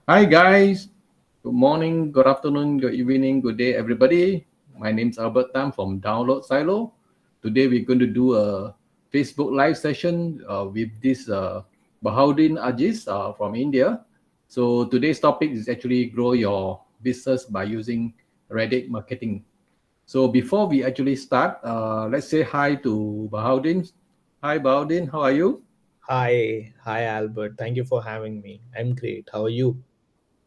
Hi guys, good morning, good afternoon, good evening, good day everybody. My name's Albert Tam from Download Silo. Today we're going to do a Facebook live session with this Bahauddin Aziz from India. So today's topic is actually grow your business by using Reddit marketing. So before we actually start, let's say hi to Bahauddin. Hi Bahauddin, how are you? Hi Albert. Thank you for having me. I'm great. How are you?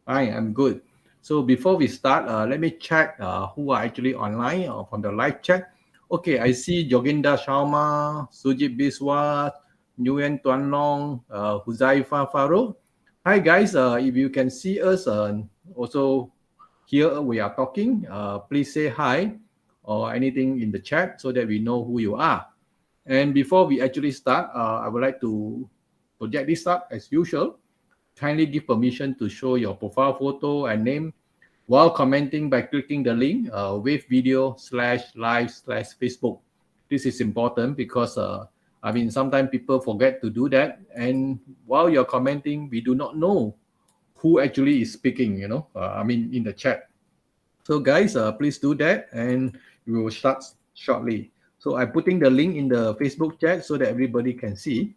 Hi, I'm good. So before we start, let me check who are actually online from the live chat. Okay, I see Joginda Sharma, Sujit Biswas, Nguyen Tuan Long, Huzaifa Farouk. Hi guys, if you can see us also here we are talking, please say hi or anything in the chat so that we know who you are. And before we actually start, I would like to project this up as usual. Kindly give permission to show your profile photo and name while commenting by clicking the link with video slash live slash Facebook. This is important because I mean sometimes people forget to do that, and while you're commenting, we do not know who actually is speaking. I mean in the chat. So guys, please do that, and we will start shortly. So I'm putting the link in the Facebook chat so that everybody can see.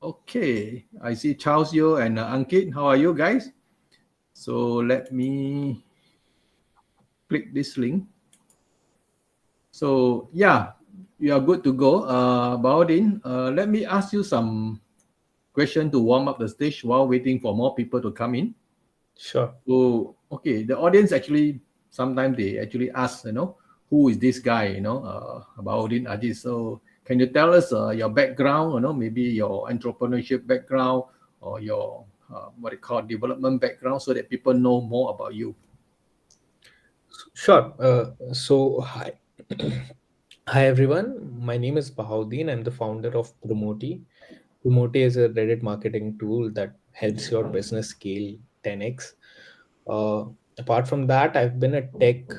Okay, I see Charles Yo and Ankit. How are you guys? So let me click this link. So yeah, you are good to go. Baudin, let me ask you some question to warm up the stage while waiting for more people to come in. Sure. So okay, the audience actually sometimes they actually ask, who is this guy, Bahauddin Aziz. So can you tell us your background, maybe your entrepreneurship background or your what you call development background, so that people know more about you. Sure. Hi. Hi everyone. My name is Bahauddin. I'm the founder of Promotee. Promotee is a Reddit marketing tool that helps your business scale 10x. Uh, Apart from that, I've been a tech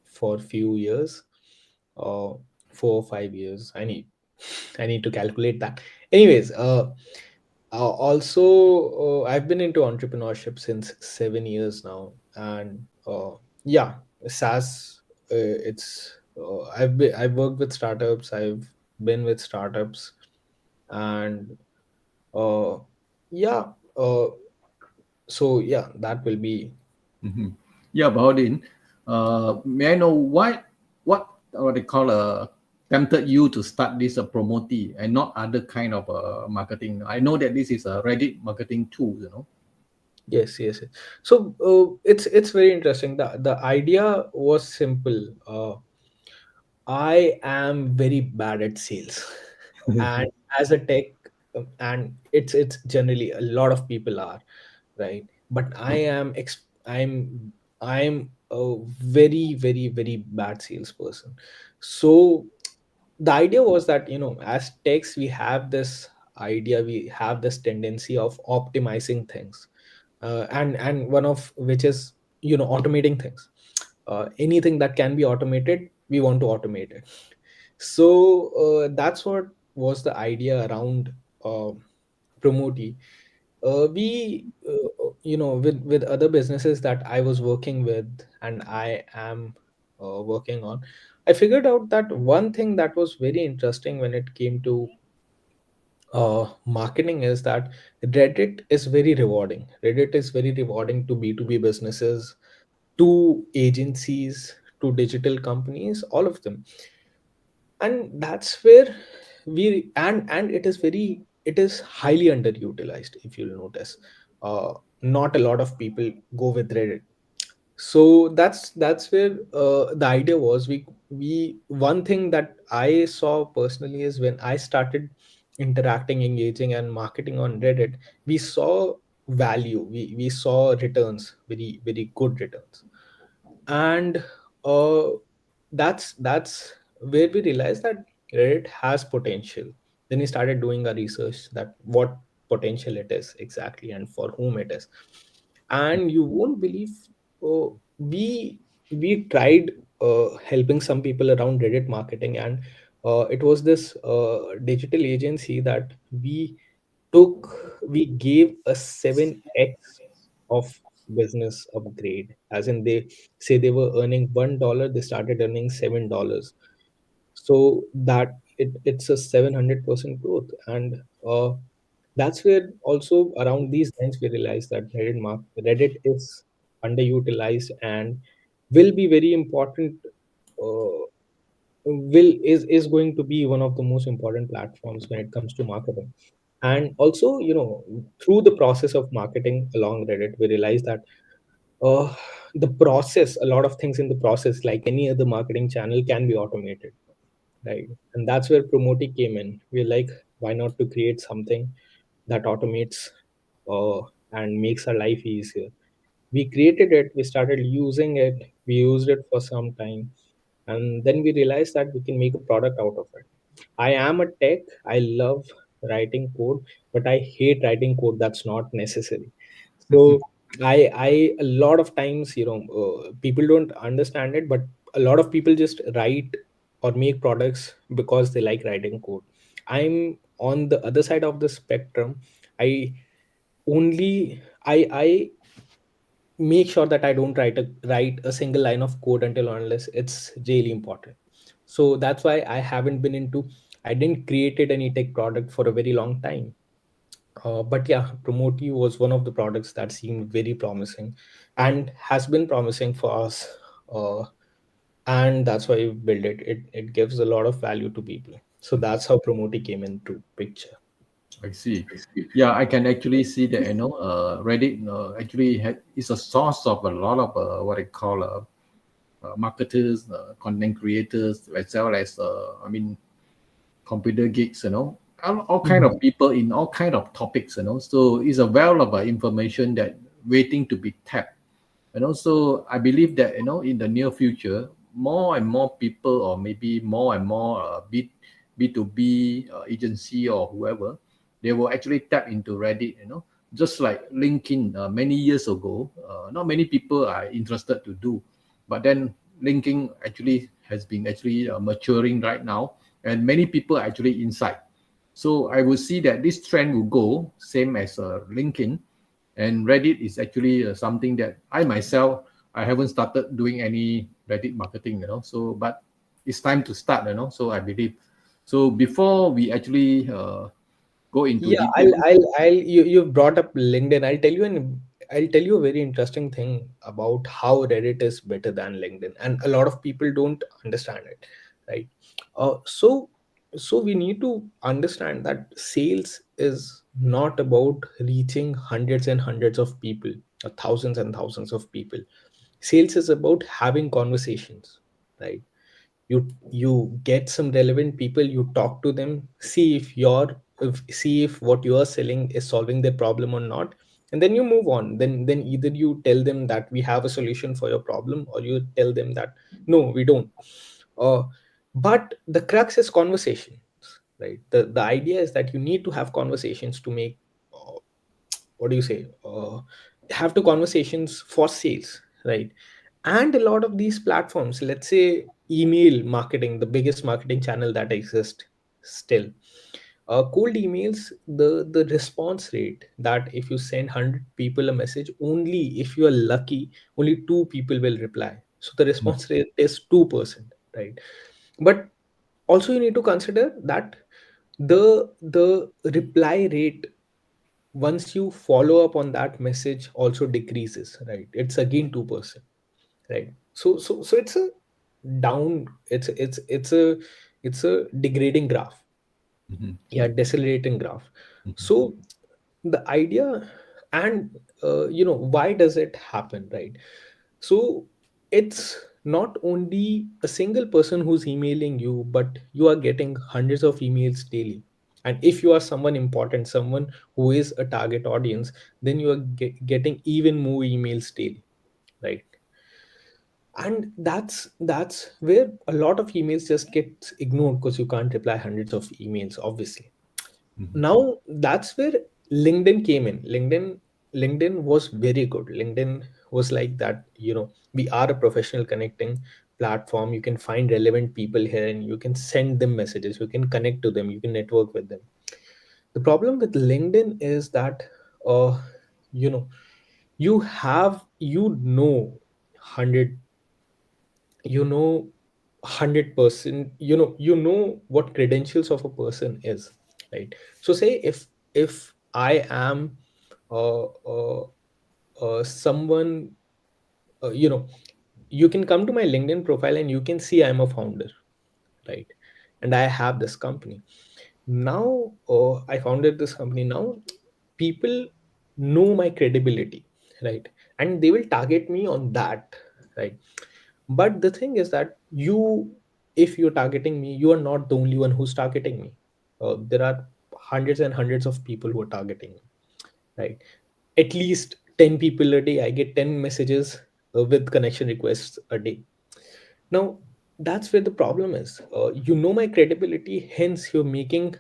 for few years, uh, 4 or 5 years. I need to calculate that. Anyways, also I've been into entrepreneurship since 7 years now, and yeah, SaaS. I've worked with startups. I've been with startups, and uh, yeah. So yeah, that will be. Mhm. Yeah, Baudin, may I know what they call tempted you to start this promotee and not other kind of marketing? I know that this is a Reddit marketing tool. Yes. So it's very interesting. The idea was simple. I am very bad at sales, and as a tech, and it's generally a lot of people are, right? But I'm a very bad salesperson. So the idea was that, as techs, we have this tendency of optimizing things, and one of which is, automating things. Anything that can be automated, we want to automate it. So that's what was the idea around uh, Promoti. With other businesses that I was working with, and I am working on, I figured out that one thing that was very interesting when it came to marketing is that Reddit is very rewarding to B2B businesses, to agencies, to digital companies, all of them. And that's where and it is highly underutilized, if you'll notice. Not a lot of people go with Reddit. So that's where the idea was. We One thing that I saw personally is when I started interacting, engaging, and marketing on Reddit, we saw value, we saw returns, very good returns. And uh, that's where we realized that Reddit has potential. Then we started doing our research, that what potential it is exactly and for whom it is. And you won't believe, we tried helping some people around Reddit marketing, and it was this digital agency that we took we gave a 7x of business upgrade, as in they say they were earning $1, they started earning $7. So that it's a 700% growth. And that's where also around these lines we realize that Reddit is underutilized and will be very important, uh, will is going to be one of the most important platforms when it comes to marketing. And also, through the process of marketing along Reddit, we realize that uh, the process, a lot of things in the process, like any other marketing channel, can be automated, right? And that's where Promotee came in. We're like, why not to create something that automates uh, and makes our life easier? We created it, we started using it, we used it for some time, and then we realized that we can make a product out of it. I am a tech, I love writing code, but I hate writing code that's not necessary. So I a lot of times, people don't understand it, but a lot of people just write or make products because they like writing code. I'm on the other side of the spectrum. I only I make sure that I don't write a single line of code until or unless it's really important. So that's why I didn't created any tech product for a very long time. But yeah, Promotee was one of the products that seemed very promising and has been promising for us. Uh, and that's why we built it. It gives a lot of value to people. So that's how Promotee came into picture. I see. Yeah, I can actually see that, Reddit is a source of a lot of what I call marketers, content creators, as well as computer geeks, all kind of Mhm. people in all kind of topics, so it's a well of information that waiting to be tapped. And also, I believe that, in the near future, more and more people, or maybe more and more B2B agency or whoever, they will actually tap into Reddit, just like LinkedIn many years ago. Not many people are interested to do, but then LinkedIn actually has been actually maturing right now, and many people are actually inside. So I will see that this trend will go same as LinkedIn, and Reddit is actually something that I haven't started doing any Reddit marketing, so but it's time to start, so I believe. So before we actually go into Yeah, detail. you've brought up LinkedIn. I'll tell you a very interesting thing about how Reddit is better than LinkedIn, and a lot of people don't understand it, right? So we need to understand that sales is not about reaching hundreds and hundreds of people or thousands and thousands of people. Sales is about having conversations, right? You get some relevant people, you talk to them, see if what you are selling is solving their problem or not, and then you move on. Then either you tell them that we have a solution for your problem, or you tell them that no, we don't. uh, but the crux is conversations, right? The idea is that you need to have conversations to make, uh, what do you say, have to conversations for sales, right? And a lot of these platforms, let's say email marketing, the biggest marketing channel that exists still, cold emails, the response rate, that if you send 100 people a message, only if you are lucky, only 2 people will reply. So the response rate is 2%, right? But also you need to consider that the reply rate once you follow up on that message also decreases, right? It's again 2%, right? So it's a down, it's a degrading graph. Mhm, Yeah, decelerating graph. mhm, So the idea, and why does it happen, right? So it's not only a single person who's emailing you, but you are getting hundreds of emails daily. And if you are someone important, someone who is a target audience, then you are getting even more emails daily, right? And that's where a lot of emails just get ignored because you can't reply hundreds of emails, obviously. mhm, Now that's where LinkedIn came in. LinkedIn was very good. LinkedIn was like that, we are a professional connecting platform. You can find relevant people here and you can send them messages, you can connect to them, you can network with them. The problem with LinkedIn is that uh you know you have, 100, 100%, what credentials of a person is, right? So say if I am uh, uh, someone, you can come to my LinkedIn profile and you can see I'm a founder, right? And I have this company now. I founded this company now. People know my credibility, right? And they will target me on that, right? But the thing is that if you're targeting me, you are not the only one who's targeting me. There are hundreds and hundreds of people who are targeting me, right? At least 10 people a day. I get 10 messages with connection requests a day. Now, that's where the problem is. My credibility, hence you're making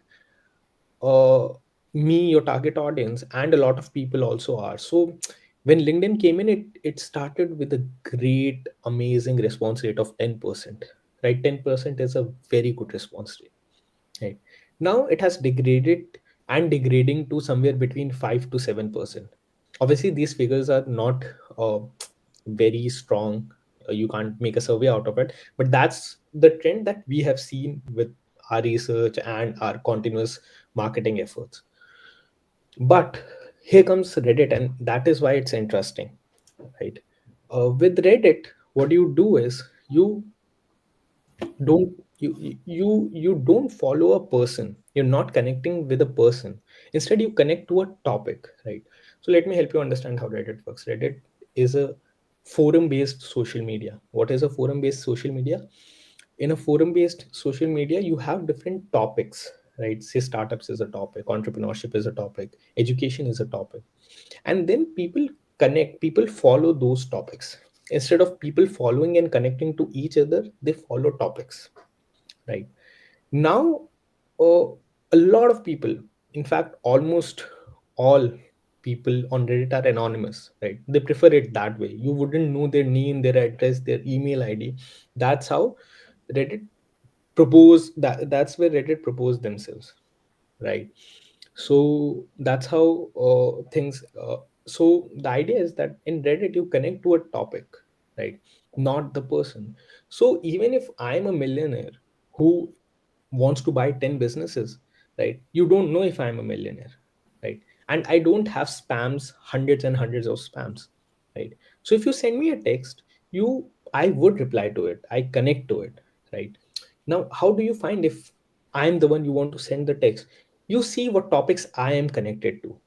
uh, me your target audience, and a lot of people also are. So when LinkedIn came in, it started with a great, amazing response rate of 10%, right? 10% is a very good response rate, right? Now it has degraded and degrading to somewhere between 5 to 7%. Obviously these figures are not uh, very strong. You can't make a survey out of it, but that's the trend that we have seen with our research and our continuous marketing efforts. But here comes Reddit, and that is why it's interesting, right? With Reddit, what you do is don't you don't follow a person. You're not connecting with a person. Instead, you connect to a topic, right? So let me help you understand how Reddit works. Reddit is a forum based social media. What is a forum based social media? In a forum based social media, you have different topics, right? Say startups is a topic, entrepreneurship is a topic, education is a topic, and then people follow those topics. Instead of people following and connecting to each other, they follow topics, right? Now uh, a lot of people, in fact almost all people on Reddit are anonymous, right? They prefer it that way. You wouldn't know their name, their address, their email ID. That's how Reddit that's where Reddit proposed themselves, right? So that's how things so the idea is that in Reddit you connect to a topic, right? Not the person. So even if I'm a millionaire who wants to buy 10 businesses, right? You don't know if I'm a millionaire, right? And I don't have spams, hundreds and hundreds of spams, right? So if you send me a text, I would reply to it, I connect to it, right? Now how do you find if I'm the one you want to send the text? You see what topics I am connected to,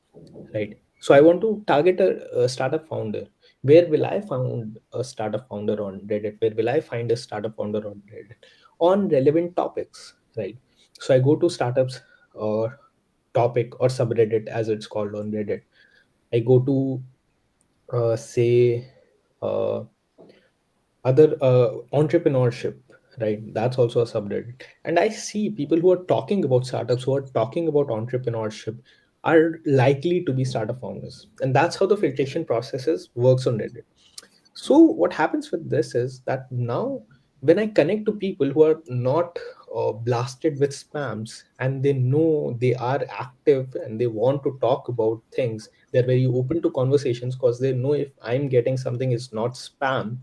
right? So I want to target a startup founder. Where will I find a startup founder on Reddit? Where will I find a startup founder on Reddit? On relevant topics, right? So I go to startups or topic or subreddit as it's called on Reddit. I go to say uh, other entrepreneurship, right? That's also a subreddit, and I see people who are talking about startups, who are talking about entrepreneurship, are likely to be startup founders, and that's how the filtration processes works on Reddit. So what happens with this is that now when I connect to people who are not blasted with spams, and they know they are active and they want to talk about things, they're very open to conversations because they know if I'm getting something is not spam,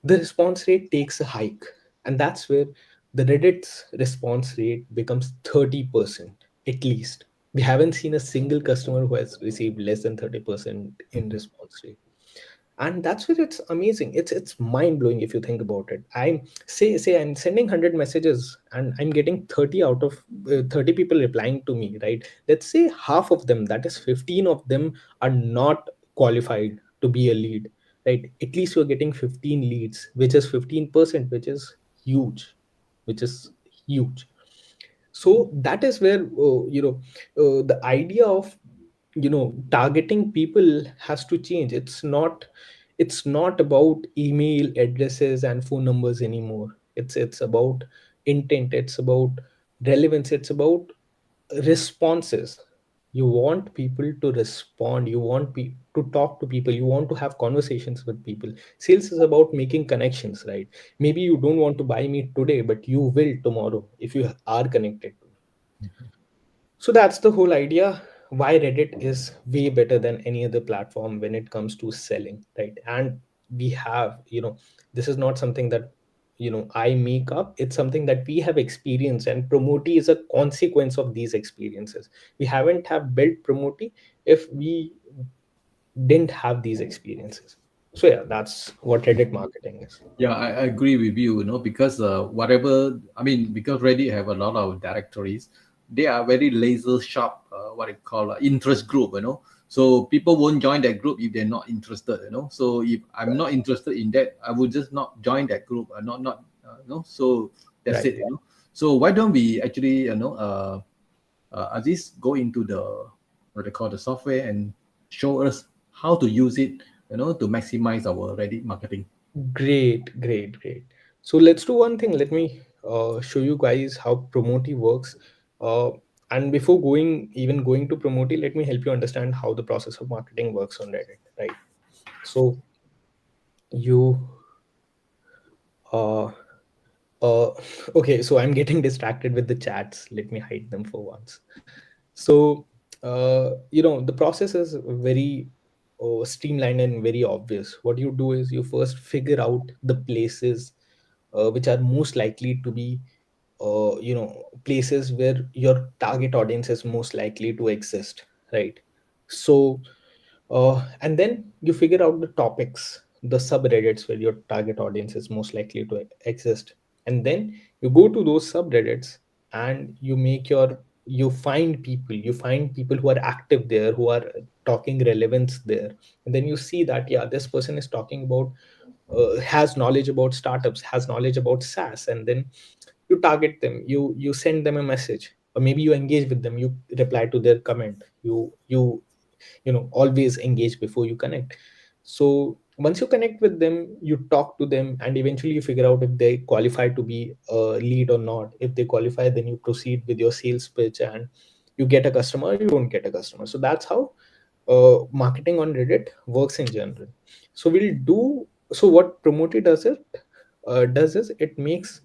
the response rate takes a hike. And that's where the Reddit's response rate becomes 30% at least. We haven't seen a single customer who has received less than 30% in response rate. And that's where it's amazing. It's mind blowing if you think about it. I'm say I'm sending 100 messages and I'm getting 30 out of 30 people replying to me, right? Let's say half of them, that is 15 of them, are not qualified to be a lead, right? At least you're getting 15 leads, which is 15%, which is huge, which is huge. So that is where the idea of targeting people has to change. It's not about email addresses and phone numbers anymore. It's about intent, it's about relevance, it's about responses. You want people to respond, you want to talk to people, you want to have conversations with people. Sales is about making connections, right? Maybe you don't want to buy me today, but you will tomorrow if you are connected to me. So that's the whole idea why Reddit is way better than any other platform when it comes to selling, right? And we have, this is not something that I make up. It's something that we have experienced, and Promotee is a consequence of these experiences. We haven't have built Promotee if we didn't have these experiences. So yeah, that's what Reddit marketing is. Yeah, I agree with you, because whatever, I mean, because Reddit have a lot of directories, they are very laser sharp, what I call interest group. So people won't join that group if they're not interested. So if I'm not interested in that, I would just not join that group, so that's Right. it. So why don't we actually, Aziz, go into the, what they call, the software, and show us how to use it, to maximize our Reddit marketing. Great, great, great. So let's do one thing. Let me show you guys how Promotee works. Uh, and before going to Promotee, let me help you understand how the process of marketing works on Reddit. Right. So you uh, uh, okay. So I'm getting distracted with the chats. Let me hide them for once. So the process is very streamlined and very obvious. What you do is you first figure out the places which are most likely to be places where your target audience is most likely to exist, right? So and then you figure out the topics, the subreddits where your target audience is most likely to exist, and then you go to those subreddits and you find people who are active there, who are talking relevance there. And then you see that, yeah, this person is talking about has knowledge about startups, has knowledge about SaaS. And then you target them, you send them a message, or maybe you engage with them, you reply to their comment. Always engage before you connect. So once you connect with them, you talk to them, and eventually you figure out if they qualify to be a lead or not. If they qualify, then you proceed with your sales pitch, and you get a customer or you don't get a customer. So that's how marketing on Reddit works in general. So what Promote does is it makes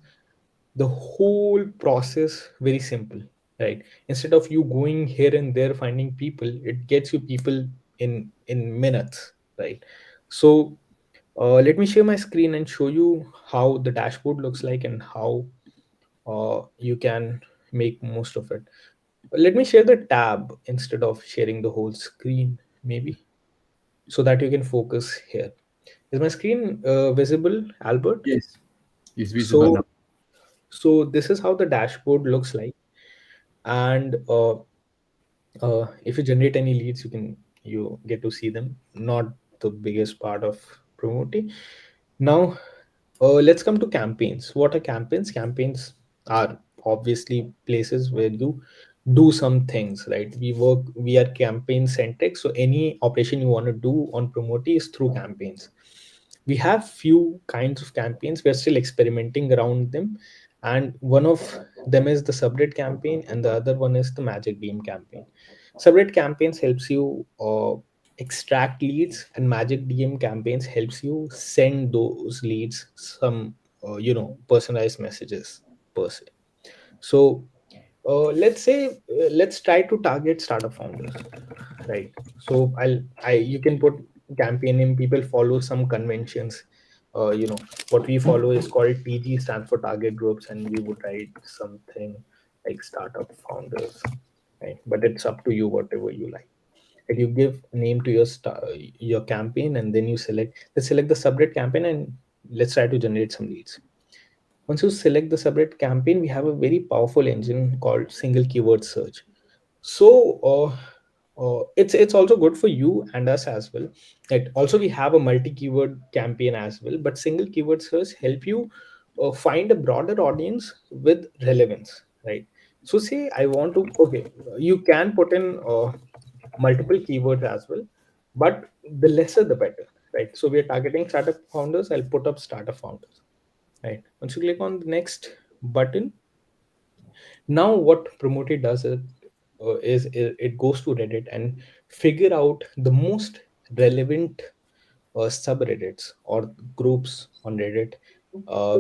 the whole process very simple, right? Instead of you going here and there finding people, it gets you people in minutes, right? So let me share my screen and show you how the dashboard looks like and how you can make most of it. Let me share the tab instead of sharing the whole screen, maybe, so that you can focus here. Is my screen visible, Albert? Yes, it's visible now. So this is how the dashboard looks like. And if you generate any leads, you get to see them. Not the biggest part of Promoting. Now let's come to campaigns. What are campaigns? Campaigns are obviously places where you do some things, right? We are campaign centric, so any operation you want to do on Promote is through campaigns. We have few kinds of campaigns, we're still experimenting around them, and one of them is the subreddit campaign, and the other one is the magic beam campaign. Subreddit campaigns helps you extract leads, and magic dm campaigns helps you send those leads some personalized messages per se. So let's try to target startup founders, right? So I you can put campaign in, people follow some conventions. What we follow is called TG, stands for target groups, and we would write something like startup founders, right? But it's up to you, whatever you like. And you give a name to your campaign, and then let's select the subreddit campaign, and let's try to generate some leads. Once you select the subreddit campaign, we have a very powerful engine called single keyword search. So it's also good for you and us as well. Right. Also, we have a multi-keyword campaign as well, but single keyword search help you find a broader audience with relevance, right? So say I want to, okay, you can put in multiple keywords as well, but the lesser the better, right? So we are targeting startup founders. I'll put up startup founders, right? Once you click on the next button, now what Promoted does is it goes to Reddit and figure out the most relevant subreddits or groups on Reddit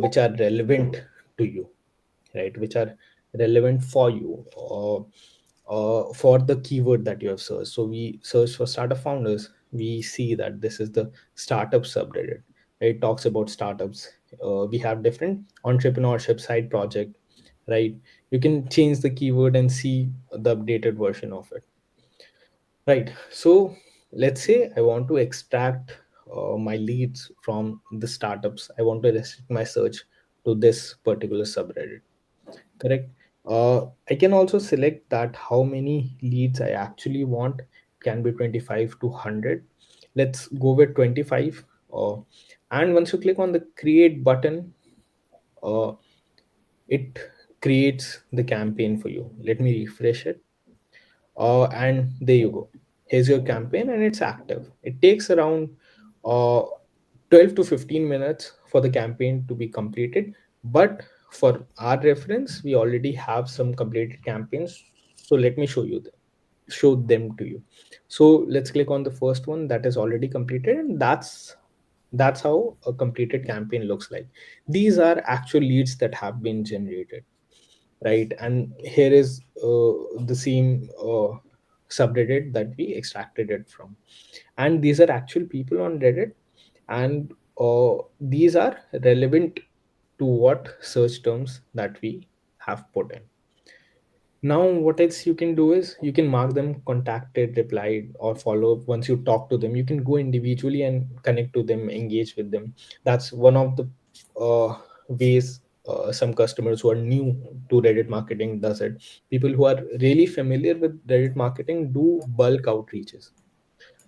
which are relevant to you, right? Which are relevant for you. for the keyword that you have searched. So we search for startup founders. We see that this is the startup subreddit. It talks about startups. We have different entrepreneurship side project, right? You can change the keyword and see the updated version of it, right? So let's say I want to extract my leads from the startups. I want to restrict my search to this particular subreddit, correct? I can also select that how many leads I actually want. Can be 25 to 100. Let's go with 25. And once you click on the create button, uh, it creates the campaign for you. Let me refresh it. And there you go. Here's your campaign and it's active. It takes around uh, 12 to 15 minutes for the campaign to be completed. But for our reference, we already have some completed campaigns. So let me show them to you. So let's click on the first one that is already completed, and that's how a completed campaign looks like. These are actual leads that have been generated, right? And here is the same subreddit that we extracted it from, and these are actual people on Reddit, and these are relevant to what search terms that we have put in. Now what else you can do is you can mark them contacted, replied, or follow up. Once you talk to them, you can go individually and connect to them, engage with them. That's one of the ways some customers who are new to Reddit marketing does it. People who are really familiar with Reddit marketing do bulk outreaches.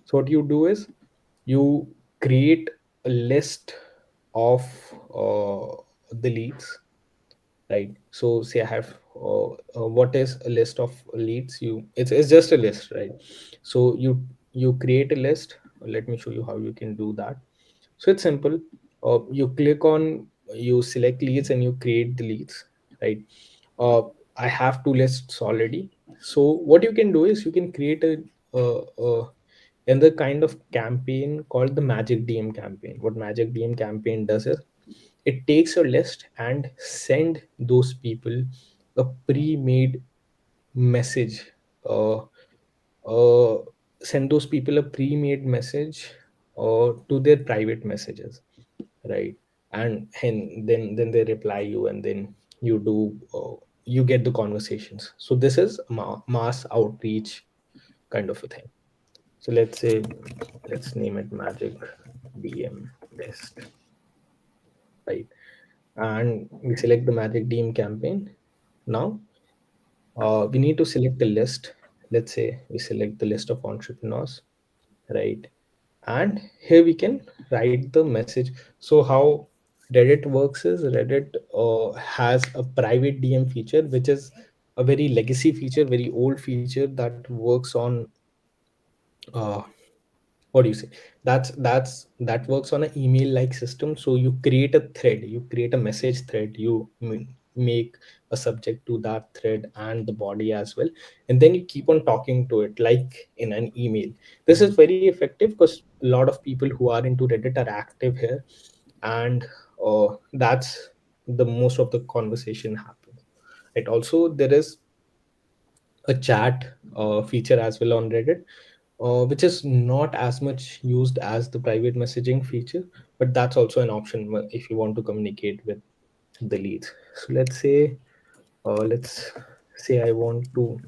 So what you do is you create a list of the leads, right? So say I have what is a list of leads. It's just a list, right? So you create a list. Let me show you how you can do that. So it's simple. You select leads and you create the leads, right? uh, I have two lists already. So what you can do is you can create another kind of campaign called the Magic DM campaign. What Magic DM campaign does is it takes your list and send those people a pre-made message. uh, uh, Send those people a pre-made message to their private messages, right? And then they reply you, and then you get the conversations. So this is mass outreach kind of a thing. So let's name it Magic DM list, right? And we select the Magic DM campaign. Now we need to select the list. Let's say we select the list of entrepreneurs, right? And here we can write the message. So how Reddit works is Reddit has a private DM feature, which is a very legacy feature, very old feature that works on uh, what do you say, that works on an email like system. So you create a thread, you create a message thread, you make a subject to that thread and the body as well, and then you keep on talking to it like in an email. This is very effective because a lot of people who are into Reddit are active here, and that's the most of the conversation happens. It also there is a chat feature as well on Reddit, which is not as much used as the private messaging feature, but that's also an option if you want to communicate with the leads. So let's say I want to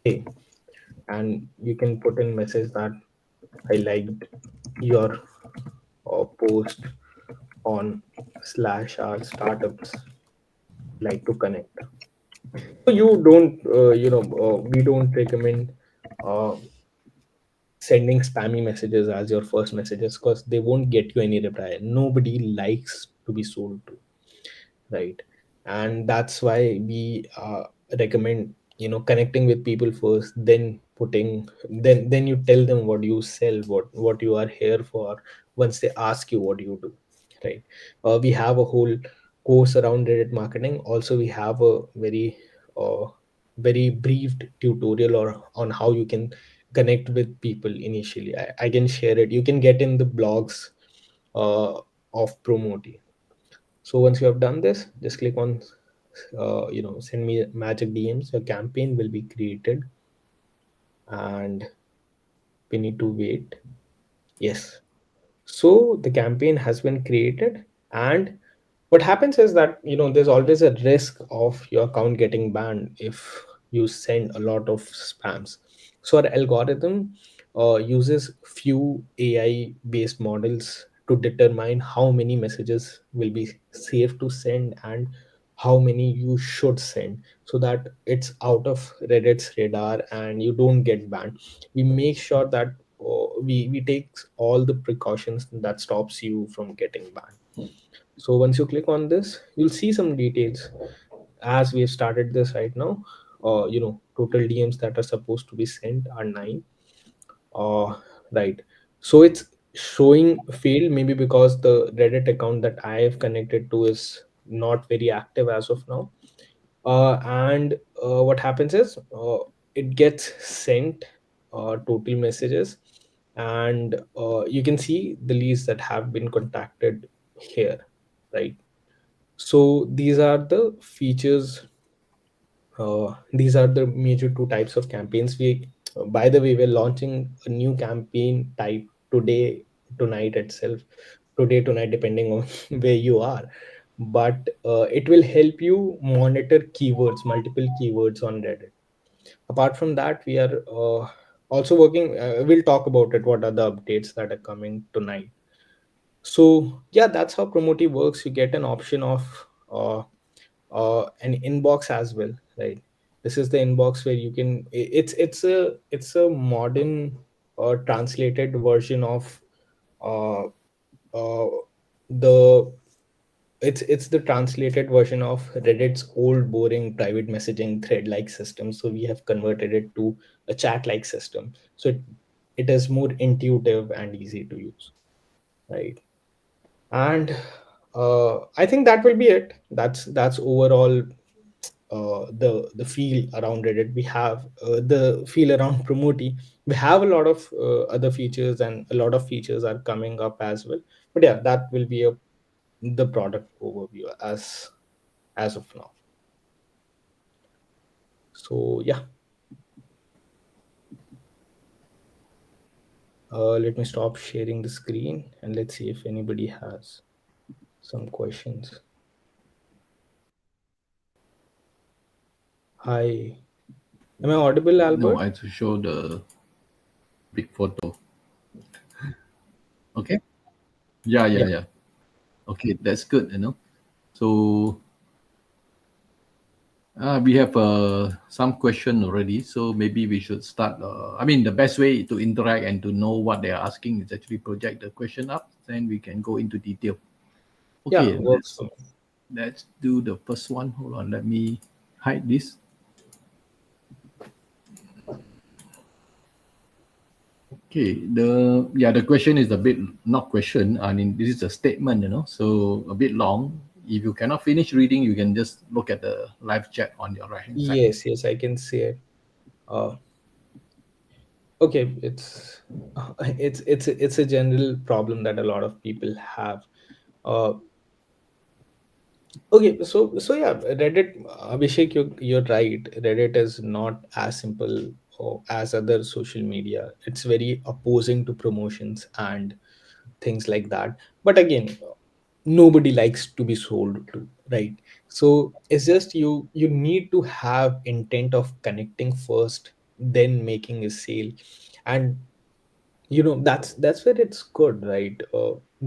hey, and you can put in message that I liked your post on slash our startups, like to connect. So you don't we don't recommend uh, sending spammy messages as your first messages, because they won't get you any reply. Nobody likes to be sold to, right? And that's why we recommend connecting with people first, then then you tell them what you sell, what you are here for. Once they ask you, what do you do, right? We have a whole course around Reddit marketing. Also we have a uh, very briefed tutorial or on how you can connect with people initially. I can share it. You can get in the blogs of Promotee. So once you have done this, just click on send me magic DMs, your campaign will be created, and we need to wait. Yes. So the campaign has been created, and what happens is that there's always a risk of your account getting banned if you send a lot of spams. So our algorithm uses few AI based models to determine how many messages will be safe to send and how many you should send, so that it's out of Reddit's radar and you don't get banned. We make sure that we take all the precautions that stops you from getting banned. So once you click on this, you'll see some details. As we have started this right now, total DMs that are supposed to be sent are 9. uh, right. So it's showing failed, maybe because the Reddit account that I have connected to is not very active as of now. And what happens is, it gets sent total messages, and you can see the leads that have been contacted here, right? So these are the features. These are the major two types of campaigns. By the way, we're launching a new campaign type today, tonight itself, today, tonight, depending on where you are. But it will help you monitor keywords, multiple keywords on Reddit. Apart from that, we are also working. We'll talk about it. What are the updates that are coming tonight? So yeah, that's how Promotee works. You get an option of an inbox as well, right? This is the inbox where you can. It's a modern translated version of uh, uh, the it's the translated version of Reddit's old boring private messaging thread like system. So we have converted it to a chat like system. So it is more intuitive and easy to use, right? And I think that will be it. That's overall the feel around Reddit. We have the feel around Promotee. We have a lot of other features, and a lot of features are coming up as well. But yeah, that will be the product overview as of now. So yeah, let me stop sharing the screen and let's see if anybody has some questions. Hi, am I audible, No, Albert? I to show the big photo. Okay. Yeah, yeah, Yeah. yeah. Okay, that's good. So we have some question already. So maybe we should start. I mean, the best way to interact and to know what they are asking is actually project the question up. Then we can go into detail. Yeah, Okay, works let's for me. let's do the first one. Hold on, let me hide this. Okay, the question is a bit not question. I mean, this is a statement, so a bit long. If you cannot finish reading, you can just look at the live chat on your right hand side. Yes, yes, I can see it. Uh, okay, it's a general problem that a lot of people have. Uh, okay, so yeah, Reddit, Abhishek, you're right. Reddit is not as simple as other social media. It's very opposing to promotions and things like that. But again, nobody likes to be sold to, right? So it's just you need to have intent of connecting first, then making a sale. And that's where it's good, right?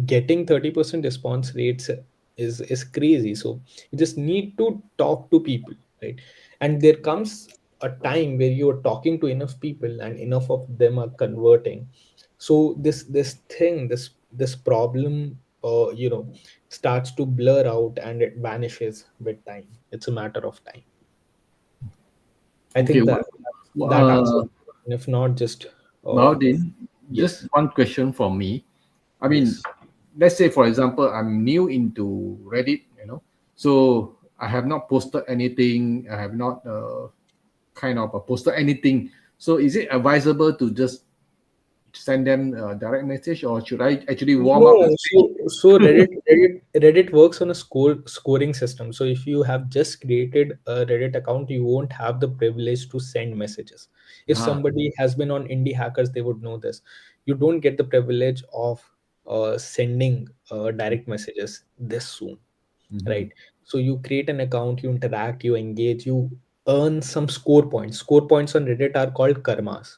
Getting 30% response rates is crazy. So you just need to talk to people, right? And there comes a time where you're talking to enough people and enough of them are converting. So this problem starts to blur out and it vanishes with time. It's a matter of time. I Okay, think that answers the question. If not, just uh Bahauddin, yes. just one question from me. I mean, Yes. let's say for example, I'm new into Reddit, so I have not posted anything. I have not kind of posted anything. So is it advisable to just send them a direct message, or should I actually warm up the No, stage? so Reddit works on a scoring system. So if you have just created a Reddit account, you won't have the privilege to send messages. If Ah, somebody has been on Indie Hackers, they would know this. You don't get the privilege of sending direct messages this soon, mhm. right? So you create an account, you interact, you engage, you earn some score points. Score points on Reddit are called karmas,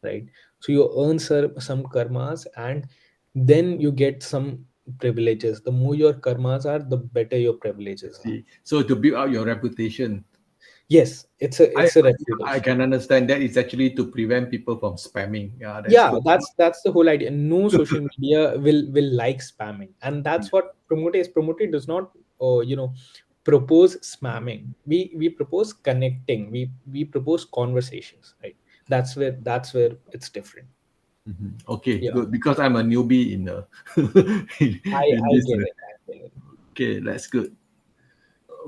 right? So you earn some karmas, and then you get some privileges. The more your karmas are, the better your I privileges are. see. So to build up your reputation, Yes, I it's a I reputation. can understand that is actually to prevent people from spamming. Yeah, that's Yeah, good. that's the whole idea. No social media will like spamming, and that's what Promote is. Promote does not propose spamming. We propose connecting. We propose conversations, right? That's where it's different. Mhm. Okay, Yeah, good. Because I'm a newbie in in, in I this. get it. I get it. Okay, that's good.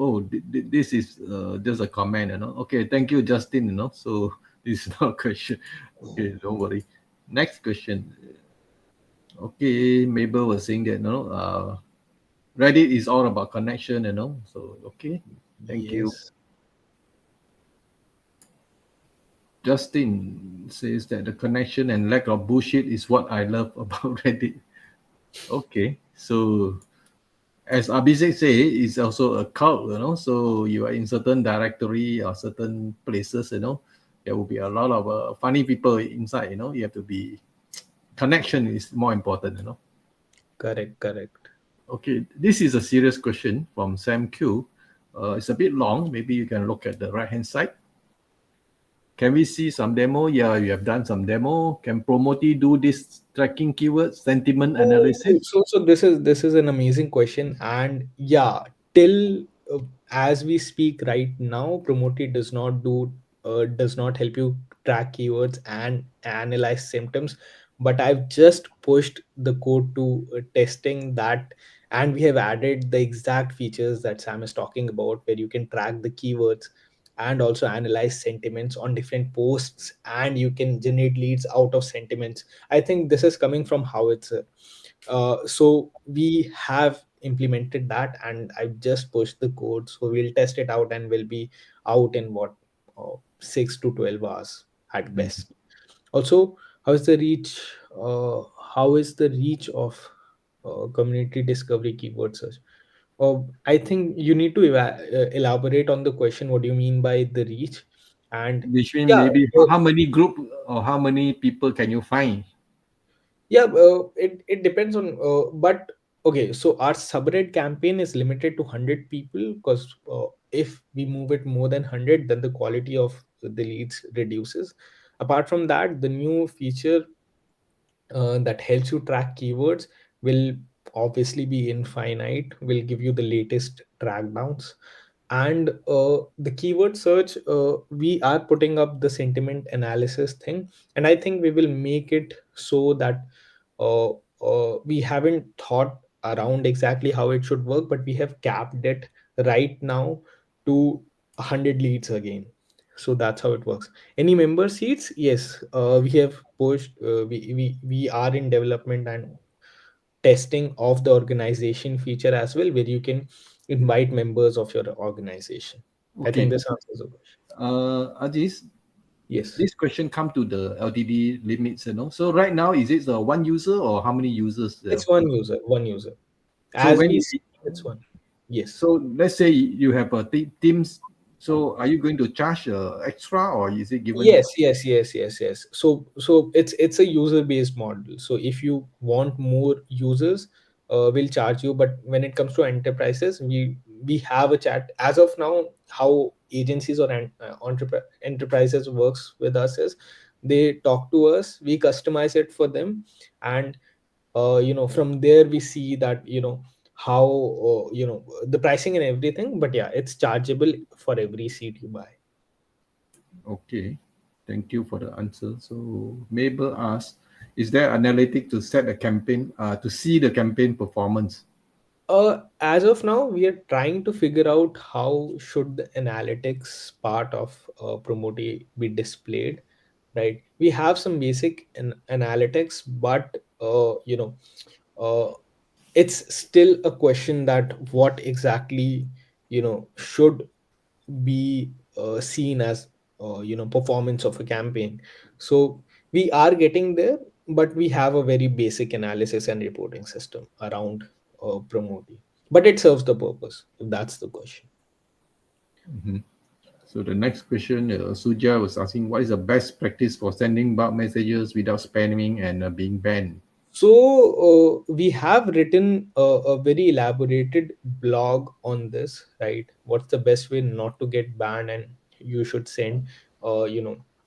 Oh, this is just a comment, Okay, thank you, Justin. So this is not a question. Okay, don't worry. Next question. Okay, Mabel was saying that Reddit is all about connection. So okay, thank you. Yes. Justin says that the connection and lack of bullshit is what I love about Reddit. Okay, so as Abhishek say, it's also a cult. So you are in certain directory or certain places. There will be a lot of funny people inside. You have to be connection is more important. Correct, correct. Okay, this is a serious question from Sam Q. It's a bit long. Maybe you can look at the right hand side. Can we see some demo? Yeah, you have done some demo. Can Promotee do this tracking keyword sentiment analysis? So this is an amazing question, and yeah, till as we speak right now, Promote does not help you track keywords and analyze symptoms. But I've just pushed the code to testing that, and we have added the exact features that Sam is talking about, where you can track the keywords and also analyze sentiments on different posts, and you can generate leads out of sentiments. I think this is coming from Howitzer. So we have implemented that, and I've just pushed the code. So we'll test it out, and we'll be out in what 6 to 12 hours at Mhm. best. Also, how is the reach? How is the reach of community discovery keyword search? I think you need to elaborate on the question. What do you mean by the reach? And Which means yeah, maybe how many group or how many people can you find? yeah, it depends on. But okay, so our subreddit campaign is limited to 100 people, because if we move it more than 100, then the quality of the leads reduces. Apart from that, the new feature that helps you track keywords will obviously be infinite, will give you the latest track downs. And the keyword search, we are putting up the sentiment analysis thing, and I think we will make it so that uh, we haven't thought around exactly how it should work, but we have capped it right now to 100 leads again. So that's how it works. Any member seats? Yes, we have pushed. We are in development and testing of the organization feature as well, where you can invite members of your organization. I think Okay. this answers the question. Aziz, Yes, this question come to the LTD limits. So right now, is it one user or how many users? it's one user. One user. So As when we speak, it's one. Yes. so let's say you have a teams. So are you going to charge extra or is it given? Yes. So it's a user based model. So if you want more users, we'll charge you. But when it comes to enterprises, we have a chat. As of now, how agencies or enterprises works with us is, they talk to us, we customize it for them, and from there we see that how the pricing and everything. But yeah, it's chargeable for every seat you buy. Okay, thank you for the answer. So Mabel asks, is there analytic to set a campaign to see the campaign performance? As of now, we are trying to figure out how should the analytics part of Promote be displayed. right? We have some basic analytics, but uh, it's still a question that what exactly should be seen as performance of a campaign. So we are getting there, but we have a very basic analysis and reporting system around Promotee, but it serves the purpose, if that's the question. Mhm. So the next question, Suja was asking, what is the best practice for sending bulk messages without spamming and being banned? So we have written a very elaborated blog on this, right? What's the best way not to get banned, and you should send,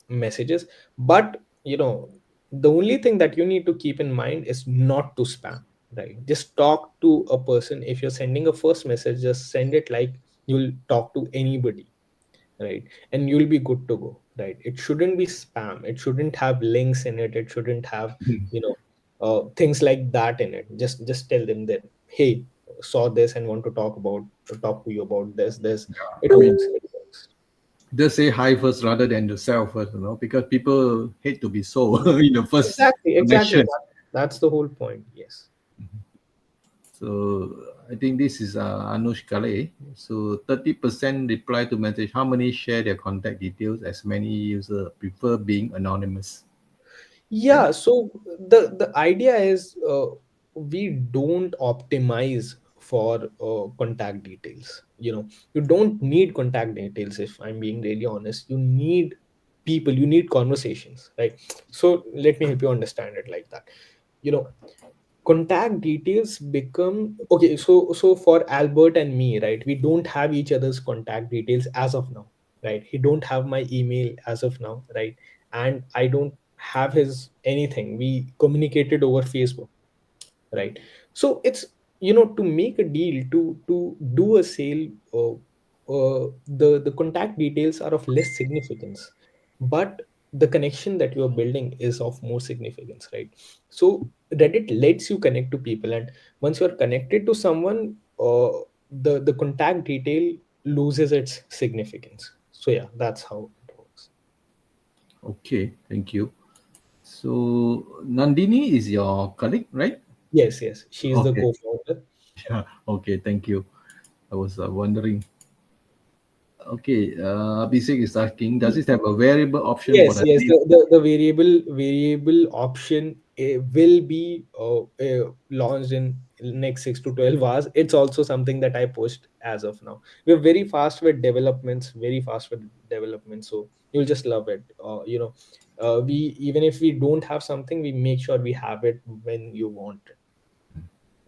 messages. But the only thing that you need to keep in mind is not to spam, right? Just talk to a person. If you're sending a first message, just send it like you'll talk to anybody, right? And you'll be good to go, right? It shouldn't be spam, it shouldn't have links in it, it shouldn't have you know things like that in it. Just tell them that, hey, saw this and want to talk to you about this. It I mean, works, it works. just say hi first rather than to sell first, because people hate to be sold in the first Exactly connection. that's the whole point. Yes. So I think this is Anush Kale. So 30% reply to message. How many share their contact details? As many users prefer being anonymous. Okay. Yeah, so the idea is, we don't optimize for contact details. You don't need contact details, if I'm being really honest. You need people, you need conversations, right? So let me help you understand it like that. you know Contact details become okay. So for Albert and me, right, we don't have each other's contact details as of now, right? He don't have my email as of now, right? And I don't have his anything. We communicated over Facebook, right? So it's, to make a deal, to do a sale, the contact details are of less significance, but the connection that you're building is of more significance, right? So Reddit lets you connect to people, and once you're connected to someone, the contact detail loses its significance. So yeah, that's how it works. Okay. Thank you. So Nandini is your colleague, right? Yes, she is the Okay. co-founder. Yeah. Okay. Thank you. I was wondering. Okay. Abhishek is asking, does it have a variable option for Yes, the yes. name? The variable option will be launched in next 6 to 12 hours. It's also something that I pushed as of now. We're very fast with developments, very fast with development. So you'll just love it. We, even if we don't have something, we make sure we have it when you want it.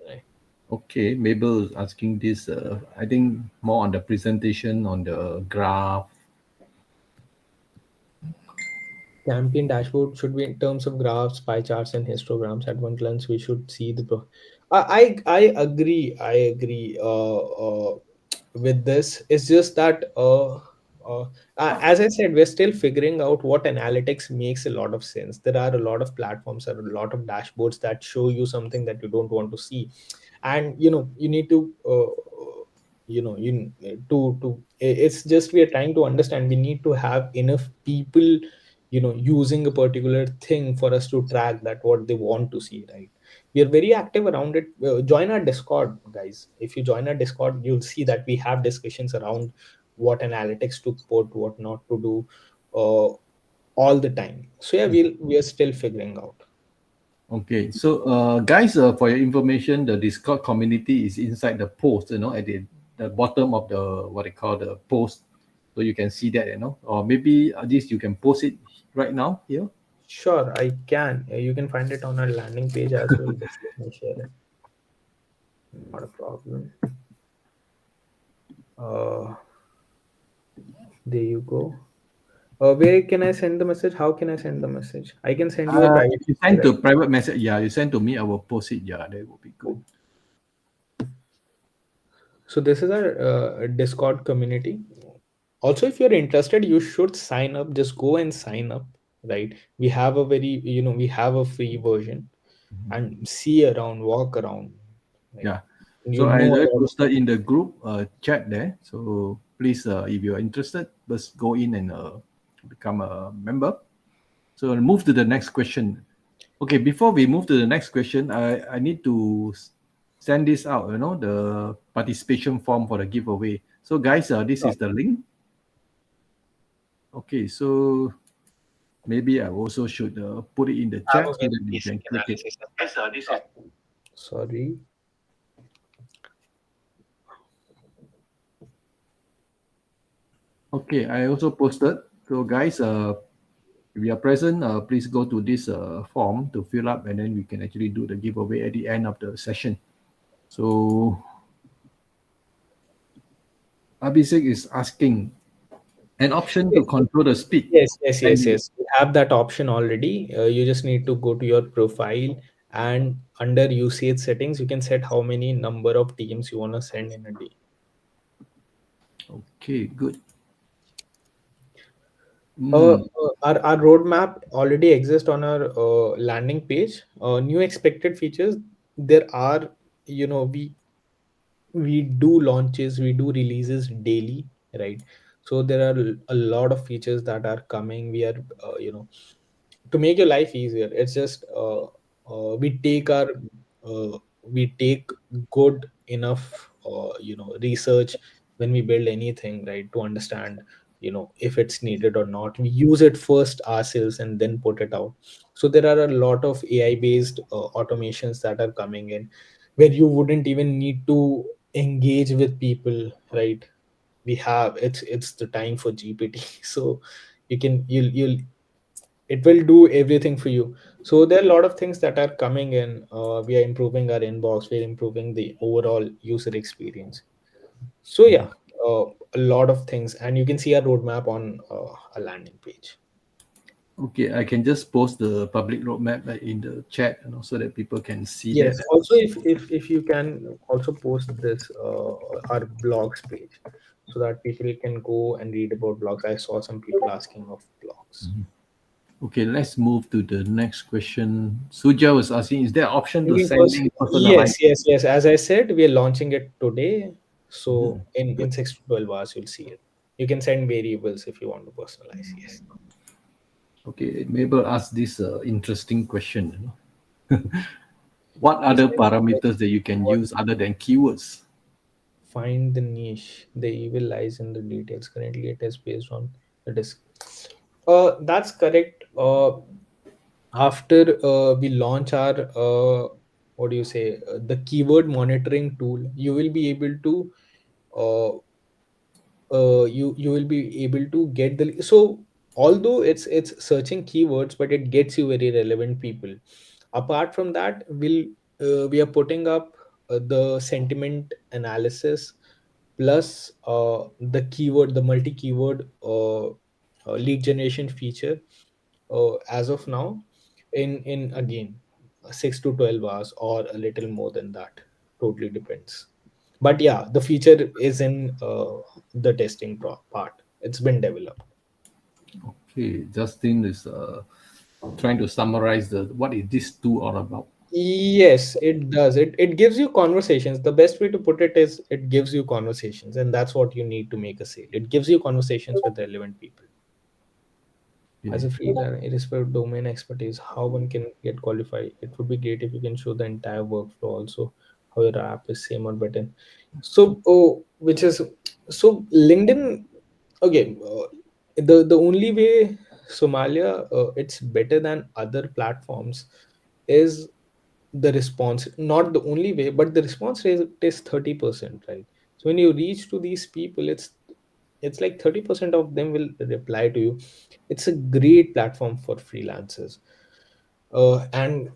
Right? Okay. Mabel is asking this. I think more on the presentation on the graph. Campaign dashboard should be in terms of graphs, pie charts, and histograms. At one glance, we should see the I agree. I agree with this. It's just that, as I said, we're still figuring out what analytics makes a lot of sense. There are a lot of platforms, there are a lot of dashboards that show you something that you don't want to see, and you need to it's just, we are trying to understand. We need to have enough people using a particular thing for us to track that what they want to see, right? We are very active around it. Join our Discord, guys. If you join our Discord, you'll see that we have discussions around what analytics to put, what not to do, uh, all the time. So yeah, we are still figuring out. Okay, so guys, for your information, the Discord community is inside the post, at the bottom of the what they call the post, so you can see that, or maybe this you can post it right now here. Sure, I can. You can find it on our landing page as well. Just let me share it. Not a problem. uh there you go. Where can I send the message? How can I send the message? I can send you a private If you message, send right? to private message, yeah, you send to me, I will post it. Yeah, that will be good. So this is our Discord community. Also, if you're interested, you should sign up. Just go and sign up, right? We have a very, we have a free version, and see around, walk around, right? Yeah. And So you'll I know a already lot of posted in the group chat there. So please, if you're interested, just go in and become a member. So I'll move to the next question. Okay, before we move to the next question, I need to send this out, the participation form for the giveaway. So guys, this Sure. is the link. Okay, so maybe I also should put it in the Have chat a so very that you basic can click it. analysis. Sorry. Okay, I also posted. So guys, if you are present, please go to this form to fill up, and then we can actually do the giveaway at the end of the session. So Abhishek is asking an option to control the speed. Yes, yes, yes, And yes. You have that option already. You just need to go to your profile, and under usage settings, you can set how many number of teams you want to send in a day. okay, good. Uh, Mm, our roadmap already exists on our landing page. New expected features. There are, we do launches, we do releases daily, right? So there are a lot of features that are coming. We are, to make your life easier. It's just we take good enough research when we build anything, right, to understand if it's needed or not. We use it first ourselves and then put it out. So there are a lot of AI based automations that are coming in, where you wouldn't even need to engage with people, right? We have, it's the time for GPT. So you'll it will do everything for you. So there are a lot of things that are coming in. We are improving our inbox, we're improving the overall user experience. So yeah, a lot of things, and you can see our roadmap on a landing page. okay, I can just post the public roadmap in the chat, so that people can see Yes, that. also if you can also post this our blogs page, so that people can go and read about blogs. I saw some people asking of blogs. Okay, let's move to the next question. Suja was asking, is there option to Maybe first, sending personalized? yes, yes, yes. As I said, we are launching it today. Mhm. So in Good. 6 to 12 hours, you'll see it. You can send variables if you want to personalize. Yes. Okay, Mabel asked this interesting question. What He other said, parameters that you can "What use other than keywords? find the niche? The evil lies in the details. Currently, it is based on the disk." That's correct. After we launch our what do you say, the keyword monitoring tool, you will be able to uh, you will be able to get the, so although it's searching keywords, but it gets you very relevant people. Apart from that, we are putting up the sentiment analysis, plus the keyword, the multi keyword lead generation feature as of now, in again 6 to 12 hours or a little more than that, totally depends. But yeah, the feature is in the testing part. It's been developed. Okay, Justin is trying to summarize the what is this tool all about. Yes, it does. It gives you conversations. The best way to put it is it gives you conversations, and that's what you need to make a sale. It gives you conversations with relevant people. As Okay. a freelancer, irrespective of domain expertise, how one can get qualified. It would be great if you can show the entire workflow, also how your app is same or better. So, which is, so LinkedIn. Okay, the only way Somalia it's better than other platforms is the response. Not the only way, but the response rate is 30%, right? So when you reach to these people, it's like 30% of them will reply to you. It's a great platform for freelancers, and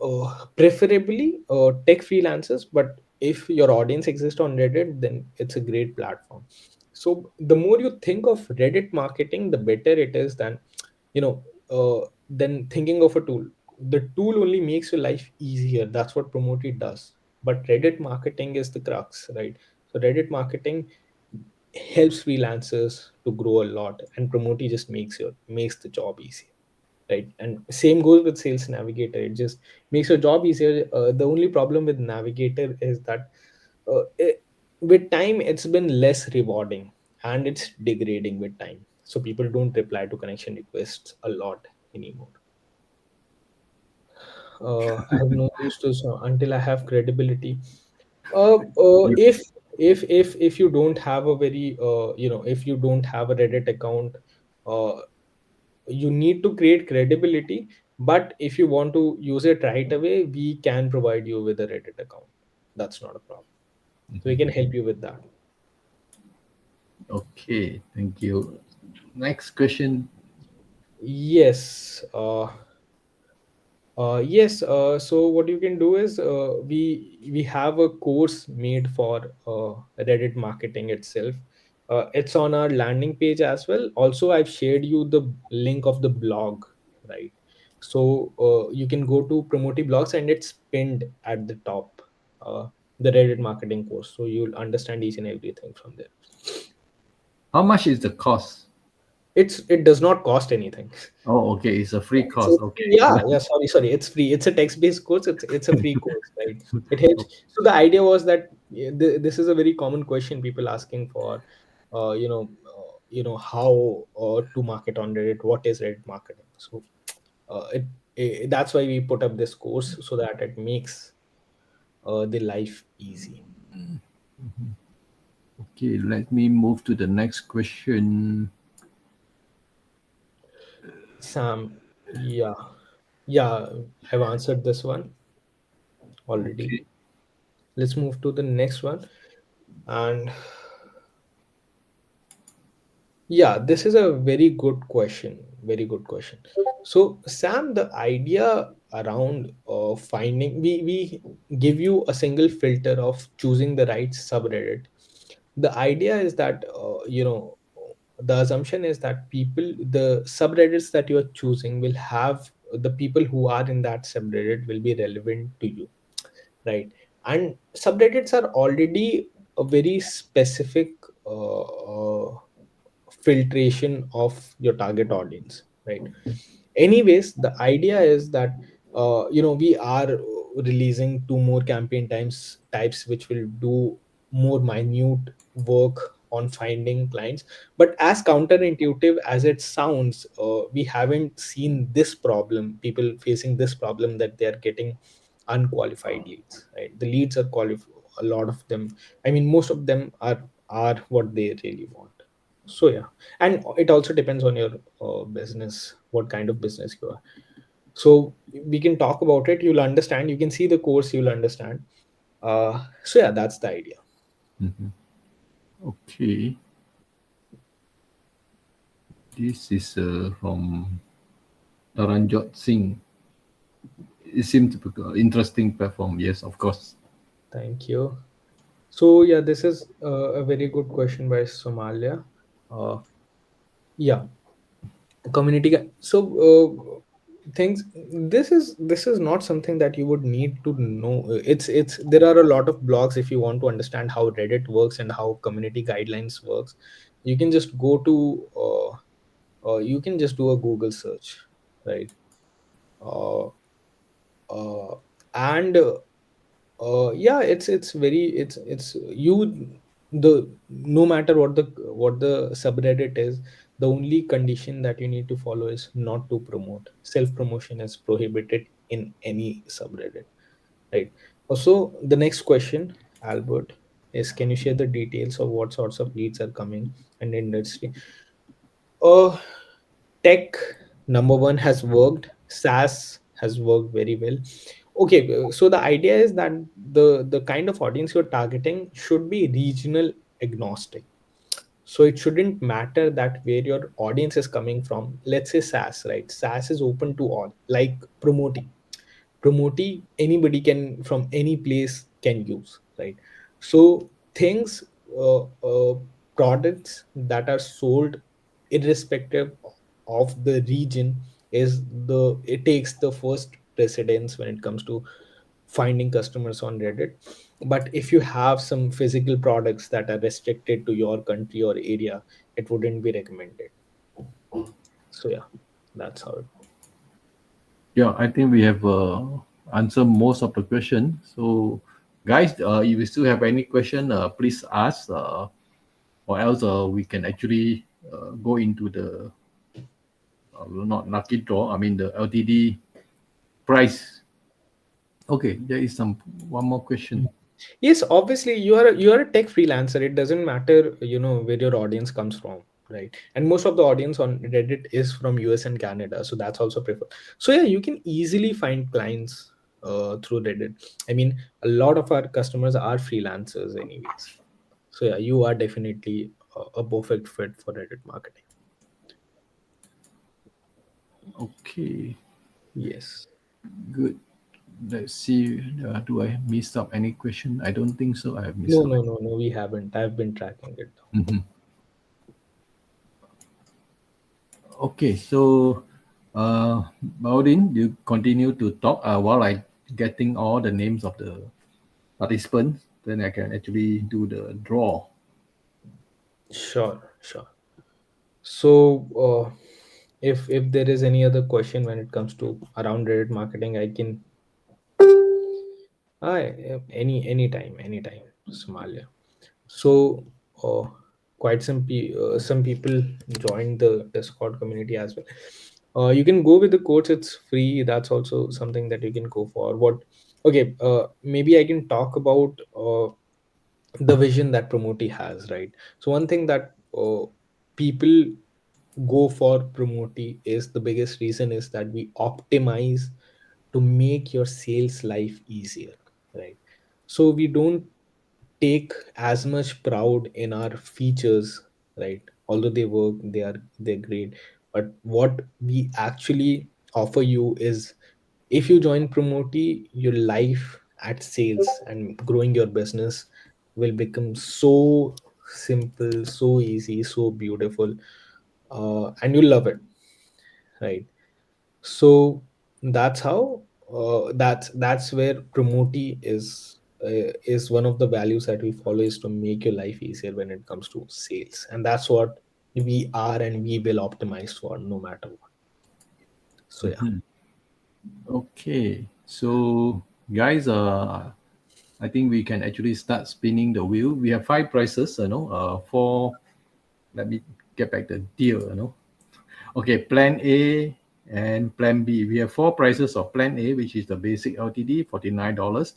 preferably tech freelancers. But if your audience exists on Reddit, then it's a great platform. So the more you think of Reddit marketing, the better it is than, than thinking of a tool. The tool only makes your life easier. That's what Promotee does. But Reddit marketing is the crux, right? So Reddit marketing helps freelancers to grow a lot, and Promotee just makes the job easier, right? And same goes with Sales Navigator. It just makes your job easier. The only problem with Navigator is that with time it's been less rewarding, and it's degrading with time. So people don't reply to connection requests a lot anymore. I have no use to, so until I have credibility. You, If you don't have a very if you don't have a Reddit account, uh, you need to create credibility. But if you want to use it right away, we can provide you with a Reddit account. That's not a problem. So we can help you with that. okay, thank you. Next question. Yes. Yes. So what you can do is, we have a course made for Reddit marketing itself. It's on our landing page as well. Also, I've shared you the link of the blog, right? So you can go to Promotee blogs, and it's pinned at the top. The Reddit marketing course, so you'll understand each and everything from there. How much is the cost? It does not cost anything. Oh, okay, it's a free So cost. Okay. yeah, sorry. It's free. It's a text-based course. It's a free course, right? It helps. So the idea was that, this is a very common question people asking for, how to market on Reddit. What is Reddit marketing? So that's why we put up this course, so that it makes the life easy. Okay, let me move to the next question. Sam, yeah, yeah, I've answered this one already. Okay. Let's move to the next one. And yeah, this is a very good question. Very good question. So, Sam, the idea around finding, we give you a single filter of choosing the right subreddit. The idea is that, the assumption is that the subreddits that you are choosing will have the people who are in that subreddit will be relevant to you, right? And subreddits are already a very specific filtration of your target audience, right? Anyways, the idea is that, we are releasing two more campaign times types, which will do more minute work on finding clients. But as counterintuitive as it sounds, we haven't seen this problem, people facing this problem, that they are getting unqualified leads, right? The leads are qualified, a lot of them, I mean most of them are what they really want. So yeah, and it also depends on your business, what kind of business you are. So we can talk about it, you'll understand, you can see the course, you'll understand. So yeah, that's the idea. Mhm. Okay, this is from Taranjot Singh. It seems to be an interesting platform. Yes, of course. Thank you. So yeah, this is a very good question by Somalia. Yeah, community so things, this is not something that you would need to know. It's there are a lot of blogs. If you want to understand how Reddit works and how community guidelines works, you can just go to you can just do a Google search, right? uh, uh, and Yeah, it's very, it's you the no matter what the subreddit is, the only condition that you need to follow is not to promote. Self promotion is prohibited in any subreddit, right? Also, the next question, Albert, is, can you share the details of what sorts of leads are coming and industry? uh Tech, number one, has worked. SaaS has worked very well. Okay, so the idea is that the kind of audience you're targeting should be regional agnostic. So it shouldn't matter that where your audience is coming from. Let's say SaaS, right? SaaS is open to all, like Promotee, anybody can from any place can use, right? So things, products that are sold irrespective of the region, it takes the first precedence when it comes to finding customers on Reddit. But if you have some physical products that are restricted to your country or area, it wouldn't be recommended. So yeah, that's how it. Yeah, I think we have answered most of the question. So, guys, if you still have any question, please ask, or else we can actually go into the not lucky draw. I mean the LTD prize. Okay, there is some one more question. Yes, obviously you are a tech freelancer. It doesn't matter, where your audience comes from, right? And most of the audience on Reddit is from US and Canada, so that's also preferred. So yeah, you can easily find clients through Reddit. I mean, a lot of our customers are freelancers, anyways. So yeah, you are definitely a perfect fit for Reddit marketing. Okay, Yes. good. Let's see. Do I miss up any question? I don't think so. I have No, missed up. no, no, no. We haven't. I've been tracking it. Mhm. Okay, so Baudin, you continue to talk while I getting all the names of the participants. Then I can actually do the draw. Sure, sure. So, if there is any other question when it comes to around Reddit marketing, I can anytime, Somalia. So, quite some people joined the Discord community as well. You can go with the coach; it's free. That's also something that you can go for. What? Okay, maybe I can talk about the vision that Promotee has, right? So one thing that people go for Promotee is the biggest reason is that we optimize to make your sales life easier, right? So we don't take as much proud in our features, right? Although they're great, but what we actually offer you is, if you join Promotee, your life at sales and growing your business will become so simple, so easy, so beautiful, and you love it, right? So that's how that's where Promotee is one of the values that we follow, is to make your life easier when it comes to sales, and that's what we are and we will optimize for no matter what. So yeah. Mhm. Okay, so guys, I think we can actually start spinning the wheel. We have five prices, for, let me get back the deal. Okay, Plan A and Plan B. We have four prices of Plan A, which is the basic LTD, $49,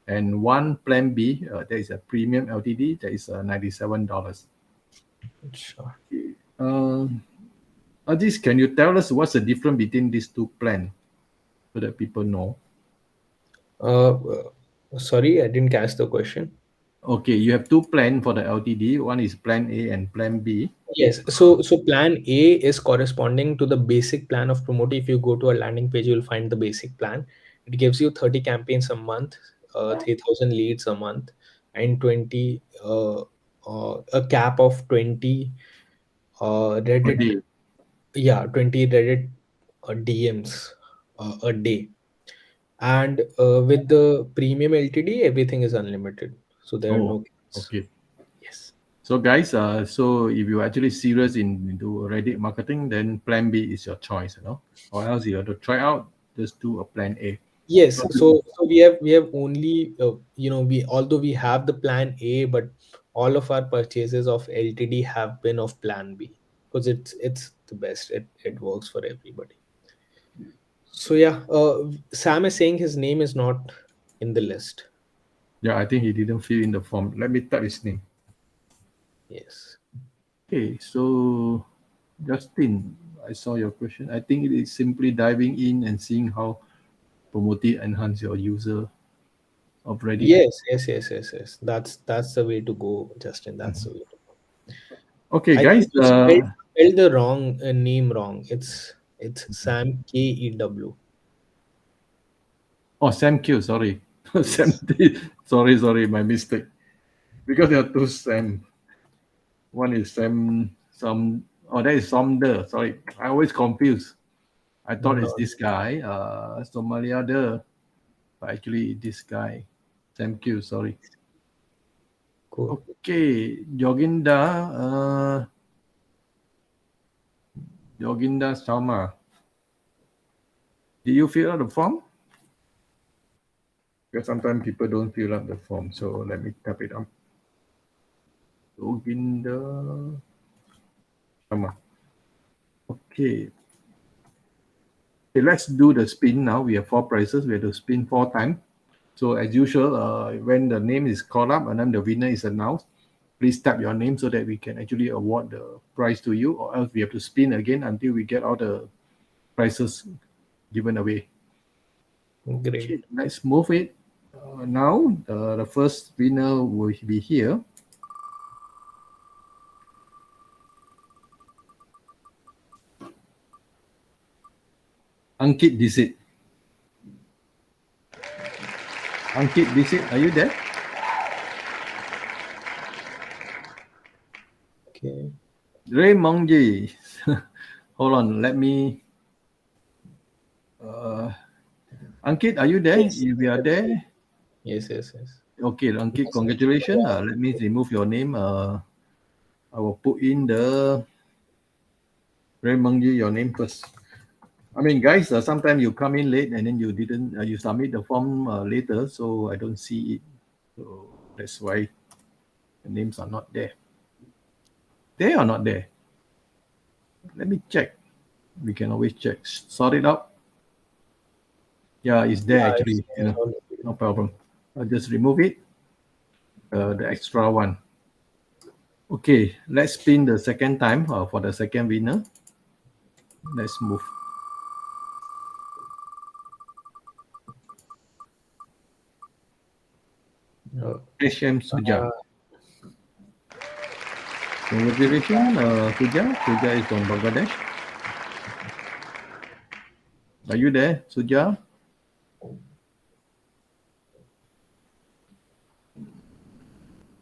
and one Plan B, that is a premium LTD, that is $97. Sure. Uh, Aziz, can you tell us what's the difference between these two plans so that people know? Sorry, I didn't catch the question. Okay, you have two plans for the LTD. One is Plan A and Plan B. Yes. So plan A is corresponding to the basic plan of Promote. If you go to a landing page, you'll find the basic plan. It gives you 30 campaigns a month, 3,000 leads a month, and 20 a cap of 20 A Reddit, day. yeah, 20 Reddit DMs a day. And with the premium LTD, everything is unlimited. So there are Oh, no caps. okay. Yes. So guys, so if you're actually serious into Reddit marketing, then Plan B is your choice. Or else you have to try out, just do a Plan A. Yes, so we have only we, although we have the plan A, but all of our purchases of LTD have been of plan B, because it's the best. It works for everybody. So yeah, Sam is saying his name is not in the list. Yeah, I think he didn't fill in the form. Let me type his name. Yes. Okay, so Justin, I saw your question. I think it is simply diving in and seeing how Promote enhance your user of Reddit. Yes. That's the way to go, Justin. That's the way to go. Okay, I guys. think you spelled the wrong name wrong. It's Sam Kew. Oh, Sam Q. Sorry, Sam Yes. T. Sorry, my mistake. Because there are two Sam. One is Sam. Some. Oh, that is Somder. Sorry, I always confuse. I thought it's No. this guy, Somalia, but actually this guy, Sam Q. Sorry. Cool. Okay, Yoginda Sharma. Did you fill out the form? Because sometimes people don't fill up the form. So let me type it up. Yoginda Sharma. Okay. Okay, let's do the spin now. We have four prices. We have to spin four times. So as usual, when the name is called up and then the winner is announced, please tap your name so that we can actually award the prize to you, or else we have to spin again until we get all the prizes given away. Great. Okay, let's move it. Now, the first winner will be here. Ankit Disit. Ankit Disit, are you there? Okay. Ray Mongji. Hold on, let me. Ankit, are you there? Yes. If you are there, Yes. Yes. Yes. okay, Ankit, Yes. congratulations. Let me remove your name. I will put in the Ray Mongji, your name first. I mean, guys, sometimes you come in late and then you didn't, you submit the form later, so I don't see it. So that's why the names are not there. They are not there. Let me check. We can always check. Sort it out. Yeah, it's there Yeah. It's actually. You know, all. no problem. I'll just remove it. The extra one. Okay, let's spin the second time for the second winner. Let's move. Oh. HM Suja. Uh, Congratulations, Suja. Suja is from Bangladesh. Are you there, Suja?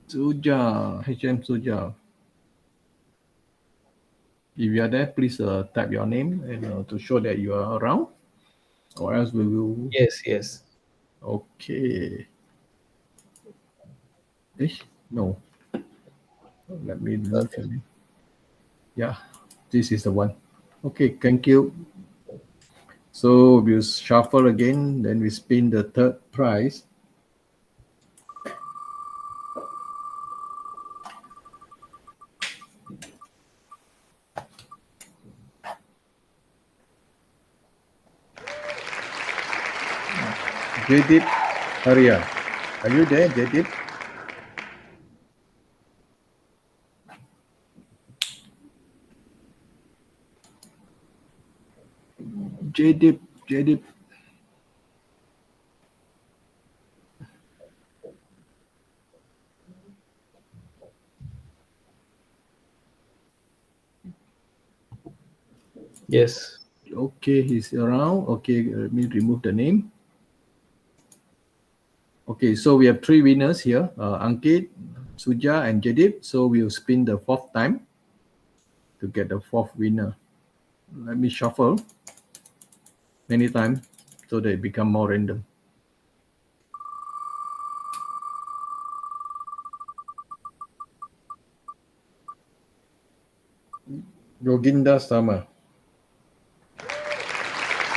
Suja, HM Suja. If you are there, please type your name and to show that you are around, or else we will. yes. Yes. Okay. Eh? No. Let me remove Okay. your name. Yeah, this is the one. Okay, thank you. So we'll shuffle again, then we spin the third prize. Jadip Arya. Are you there, Jadip? Jadip, Jadip. Yes. Okay, he's around. Okay, let me remove the name. Okay, so we have three winners here, Ankit, Suja, and Jadip. So we'll spin the fourth time to get the fourth winner. Let me shuffle many times so they become more random. Yoginda Sama.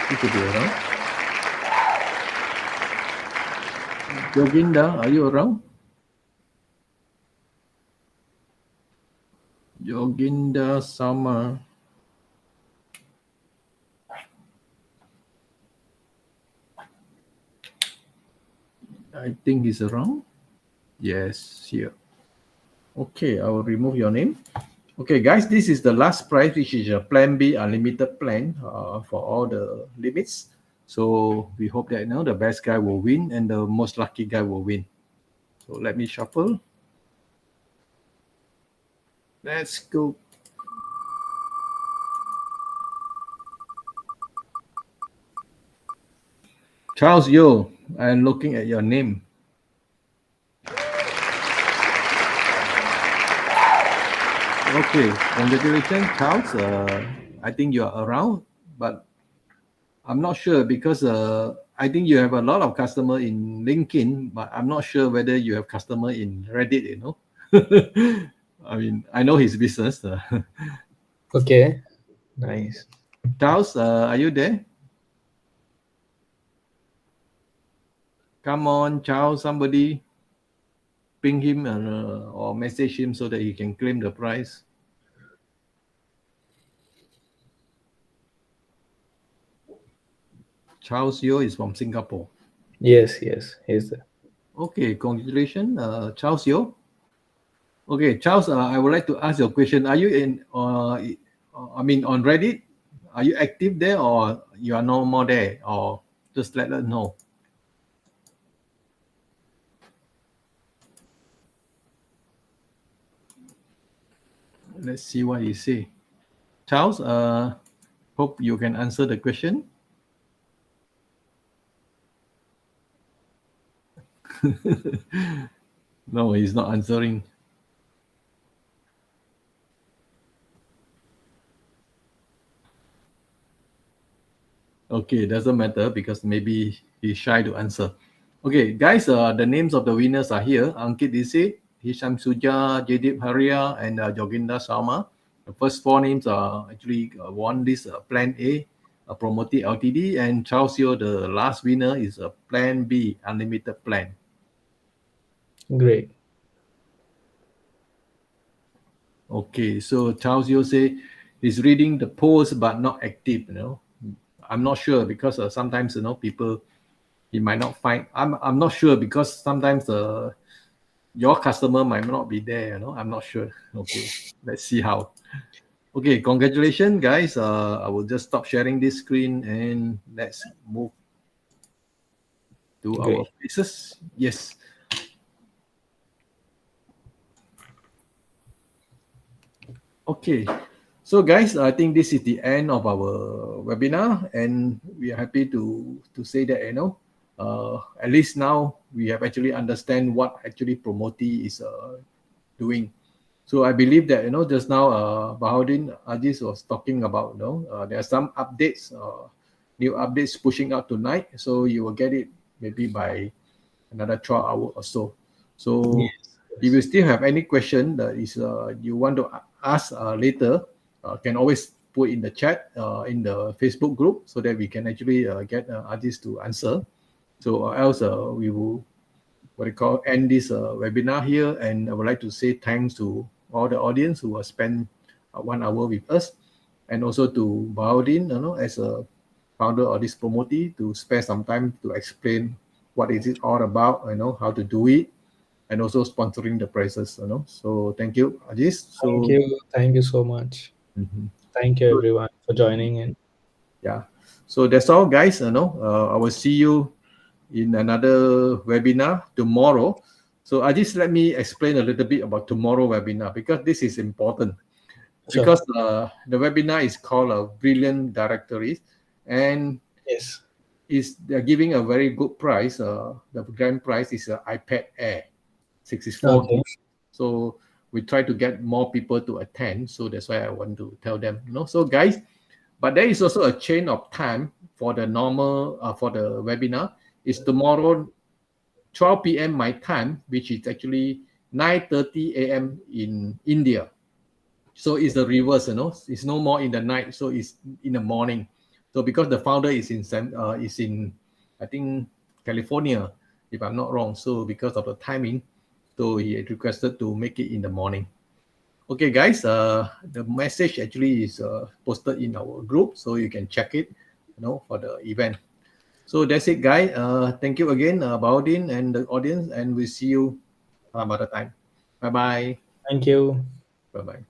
He could be around. Yoginda, are you around? Yoginda Sama. I think he's around. Yes, here. Okay, I will remove your name. Okay, guys, this is the last prize, which is a Plan B unlimited plan for all the limits. So we hope that now the best guy will win and the most lucky guy will win. So let me shuffle. Let's go. Charles Yo, I'm looking at your name. Okay, congratulations, Charles. I think you are around, but I'm not sure because I think you have a lot of customer in LinkedIn, but I'm not sure whether you have customer in Reddit. You know, I mean, I know his business. Okay. Nice. Charles, are you there? Come on, Charles. Somebody ping him or message him so that he can claim the prize. Charles Yo is from Singapore. Yes, yes, he's there. Okay, congratulations, Charles Yo. Okay, Charles, I would like to ask you a question. Are you in, I mean, on Reddit? Are you active there or you are no more there? Or just let us know. Let's see what you say. Charles, hope you can answer the question. No, he's not answering. Okay, doesn't matter because maybe he's shy to answer. Okay, guys, the names of the winners are here. Ankit Disi, Hisham Suja, Jadip Haria, and Joginda Sharma. The first four names are actually won this Plan A, Promotee LTD, and Charles Yeo, the last winner, is Plan B, Unlimited Plan. Great. Okay, so Charles Yeo say he's reading the post but not active, I'm not sure because sometimes, people he might not find. I'm not sure because sometimes your customer might not be there. I'm not sure. Okay, let's see how. Okay, congratulations, guys. I will just stop sharing this screen and let's move to our Great. places. Yes. Okay. So, guys, I think this is the end of our webinar, and we are happy to say that at least now we have actually understand what actually Promotee is doing. So I believe that just now Bahauddin Aziz was talking about there are some updates, new updates pushing out tonight. So you will get it maybe by another 12 hours or so. So Yes, if you yes. still have any question that is you want to ask later, can always put in the chat in the Facebook group so that we can actually get Aziz to answer. So or else we will what you call end this webinar here, and I would like to say thanks to all the audience who have spent 1 hour with us, and also to Bahauddin, as a founder of this Promotee, to spare some time to explain what is it all about, how to do it, and also sponsoring the prizes. So thank you, Aziz. Thank So, you. Thank you so much. mhm. Thank you, So everyone, for joining in. yeah, so that's all, guys. I will see you in another webinar tomorrow. So I just let me explain a little bit about tomorrow webinar because this is important Sure. because the webinar is called a Brilliant Directories, and Yes. is they're giving a very good price. The grand prize is an iPad Air 64 Okay. gig. So we try to get more people to attend. So that's why I want to tell them. So guys, but there is also a chain of time for the normal for the webinar. Is tomorrow 12 p.m. my time, which is actually 9:30 a.m. in India. So it's the reverse, It's no more in the night, so it's in the morning. So because the founder is in I think California, if I'm not wrong. So because of the timing, so he had requested to make it in the morning. Okay, guys, the message actually is posted in our group, so you can check it, for the event. So that's it, guys. Thank you again, Baudin and the audience, and we'll see you some other time. Bye bye. Thank you. Bye bye.